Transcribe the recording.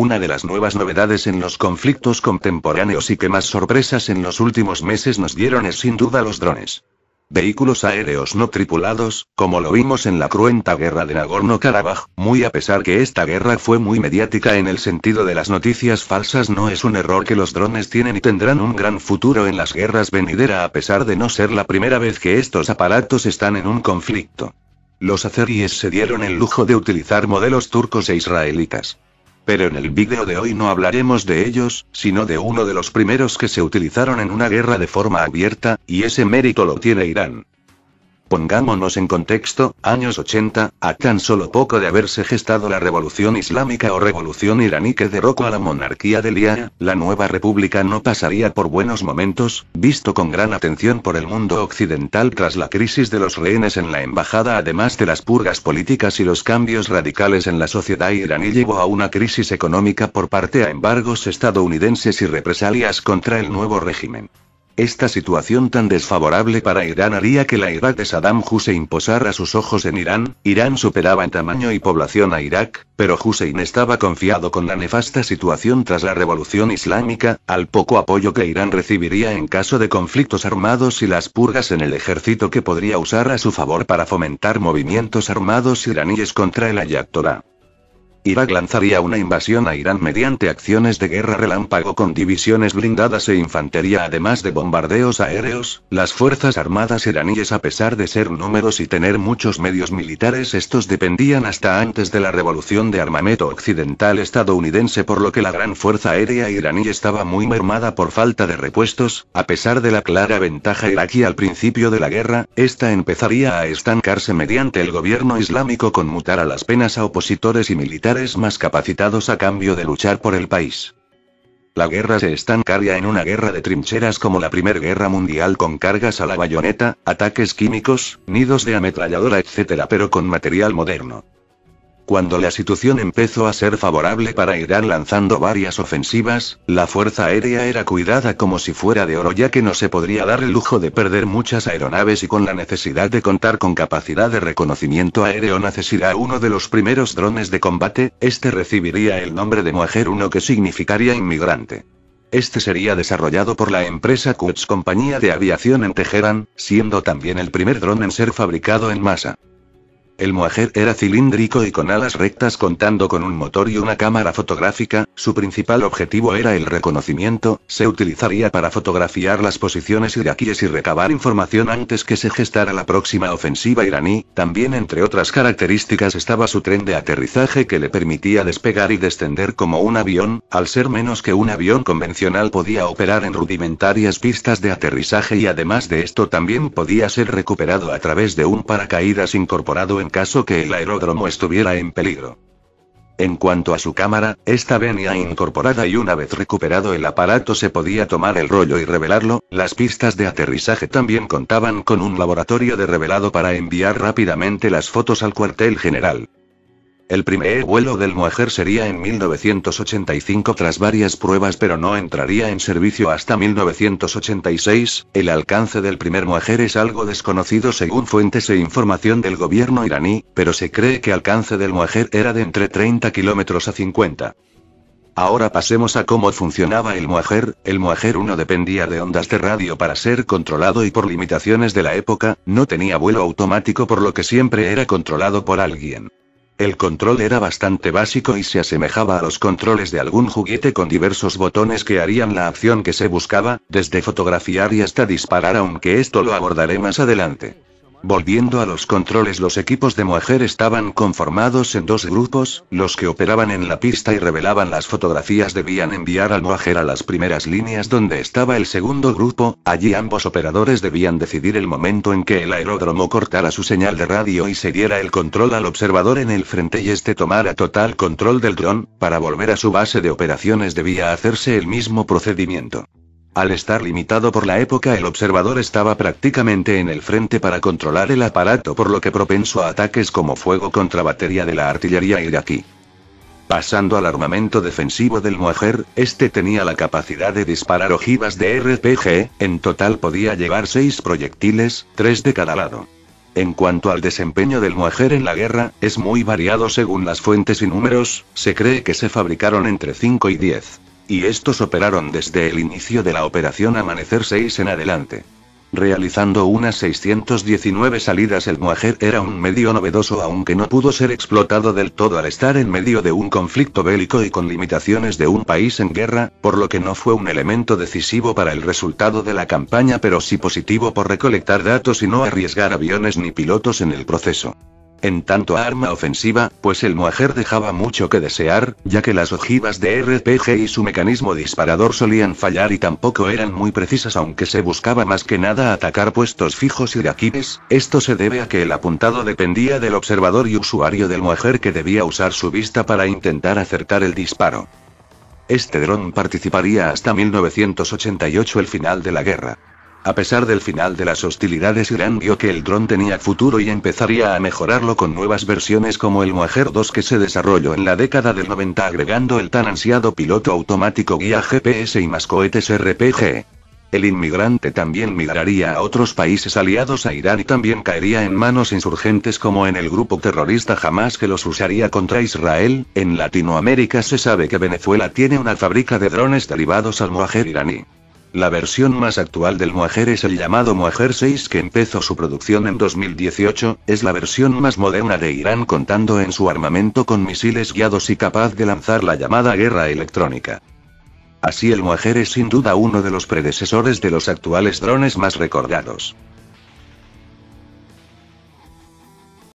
Una de las nuevas novedades en los conflictos contemporáneos y que más sorpresas en los últimos meses nos dieron es sin duda los drones. Vehículos aéreos no tripulados, como lo vimos en la cruenta guerra de Nagorno-Karabaj, muy a pesar que esta guerra fue muy mediática en el sentido de las noticias falsas, no es un error que los drones tienen y tendrán un gran futuro en las guerras venideras a pesar de no ser la primera vez que estos aparatos están en un conflicto. Los azeríes se dieron el lujo de utilizar modelos turcos e israelitas. Pero en el vídeo de hoy no hablaremos de ellos, sino de uno de los primeros que se utilizaron en una guerra de forma abierta, y ese mérito lo tiene Irán. Pongámonos en contexto, años 80, a tan solo poco de haberse gestado la Revolución Islámica o Revolución Iraní que derrocó a la monarquía de Shah, la nueva república no pasaría por buenos momentos, visto con gran atención por el mundo occidental tras la crisis de los rehenes en la embajada, además de las purgas políticas y los cambios radicales en la sociedad iraní llevó a una crisis económica por parte a embargos estadounidenses y represalias contra el nuevo régimen. Esta situación tan desfavorable para Irán haría que la Irak de Saddam Hussein posara sus ojos en Irán. Irán superaba en tamaño y población a Irak, pero Hussein estaba confiado con la nefasta situación tras la revolución islámica, al poco apoyo que Irán recibiría en caso de conflictos armados y las purgas en el ejército que podría usar a su favor para fomentar movimientos armados iraníes contra el Ayatolá. Irak lanzaría una invasión a Irán mediante acciones de guerra relámpago con divisiones blindadas e infantería, además de bombardeos aéreos. Las fuerzas armadas iraníes, a pesar de ser números y tener muchos medios militares, estos dependían hasta antes de la revolución de armamento occidental estadounidense, por lo que la gran fuerza aérea iraní estaba muy mermada por falta de repuestos. A pesar de la clara ventaja iraquí al principio de la guerra, esta empezaría a estancarse mediante el gobierno islámico conmutar a las penas a opositores y militares más capacitados a cambio de luchar por el país. La guerra se estancaría en una guerra de trincheras como la Primera Guerra Mundial, con cargas a la bayoneta, ataques químicos, nidos de ametralladora, etc., pero con material moderno. Cuando la situación empezó a ser favorable para Irán lanzando varias ofensivas, la fuerza aérea era cuidada como si fuera de oro, ya que no se podría dar el lujo de perder muchas aeronaves, y con la necesidad de contar con capacidad de reconocimiento aéreo necesaria uno de los primeros drones de combate. Este recibiría el nombre de Moajer 1, que significaría inmigrante. Este sería desarrollado por la empresa Quds, compañía de aviación en Teherán, siendo también el primer dron en ser fabricado en masa. El Moajer era cilíndrico y con alas rectas, contando con un motor y una cámara fotográfica. Su principal objetivo era el reconocimiento. Se utilizaría para fotografiar las posiciones iraquíes y recabar información antes que se gestara la próxima ofensiva iraní. También, entre otras características, estaba su tren de aterrizaje que le permitía despegar y descender como un avión. Al ser menos que un avión convencional, podía operar en rudimentarias pistas de aterrizaje, y además de esto también podía ser recuperado a través de un paracaídas incorporado en caso que el aeródromo estuviera en peligro. En cuanto a su cámara, esta venía incorporada y una vez recuperado el aparato se podía tomar el rollo y revelarlo. Las pistas de aterrizaje también contaban con un laboratorio de revelado para enviar rápidamente las fotos al cuartel general. El primer vuelo del Moajer sería en 1985 tras varias pruebas, pero no entraría en servicio hasta 1986. El alcance del primer Moajer es algo desconocido según fuentes e información del gobierno iraní, pero se cree que el alcance del Moajer era de entre 30 kilómetros a 50. Ahora pasemos a cómo funcionaba el Moajer. El Moajer 1 dependía de ondas de radio para ser controlado y por limitaciones de la época, no tenía vuelo automático, por lo que siempre era controlado por alguien. El control era bastante básico y se asemejaba a los controles de algún juguete con diversos botones que harían la acción que se buscaba, desde fotografiar y hasta disparar, aunque esto lo abordaré más adelante. Volviendo a los controles, los equipos de Moajer estaban conformados en dos grupos. Los que operaban en la pista y revelaban las fotografías debían enviar al Moajer a las primeras líneas donde estaba el segundo grupo. Allí ambos operadores debían decidir el momento en que el aeródromo cortara su señal de radio y se diera el control al observador en el frente y este tomara total control del dron. Para volver a su base de operaciones debía hacerse el mismo procedimiento. Al estar limitado por la época, el observador estaba prácticamente en el frente para controlar el aparato, por lo que propenso a ataques como fuego contra batería de la artillería iraquí. Pasando al armamento defensivo del Moajer, este tenía la capacidad de disparar ojivas de RPG, en total podía llevar 6 proyectiles, 3 de cada lado. En cuanto al desempeño del Mujer en la guerra, es muy variado según las fuentes y números, se cree que se fabricaron entre 5 y 10. Y estos operaron desde el inicio de la operación Amanecer 6 en adelante. Realizando unas 619 salidas, el Mujer era un medio novedoso, aunque no pudo ser explotado del todo al estar en medio de un conflicto bélico y con limitaciones de un país en guerra, por lo que no fue un elemento decisivo para el resultado de la campaña, pero sí positivo por recolectar datos y no arriesgar aviones ni pilotos en el proceso. En tanto a arma ofensiva, pues el Mujer dejaba mucho que desear, ya que las ojivas de RPG y su mecanismo disparador solían fallar y tampoco eran muy precisas, aunque se buscaba más que nada atacar puestos fijos iraquíes. Esto se debe a que el apuntado dependía del observador y usuario del Mujer, que debía usar su vista para intentar acertar el disparo. Este dron participaría hasta 1988, el final de la guerra. A pesar del final de las hostilidades, Irán vio que el dron tenía futuro y empezaría a mejorarlo con nuevas versiones como el Mujer 2, que se desarrolló en la década del 90 agregando el tan ansiado piloto automático guía GPS y más cohetes RPG. El inmigrante también migraría a otros países aliados a Irán y también caería en manos insurgentes como en el grupo terrorista Hamas, que los usaría contra Israel. En Latinoamérica se sabe que Venezuela tiene una fábrica de drones derivados al Mujer iraní. La versión más actual del Mujer es el llamado Mujer 6, que empezó su producción en 2018, es la versión más moderna de Irán, contando en su armamento con misiles guiados y capaz de lanzar la llamada guerra electrónica. Así el Mujer es sin duda uno de los predecesores de los actuales drones más recordados.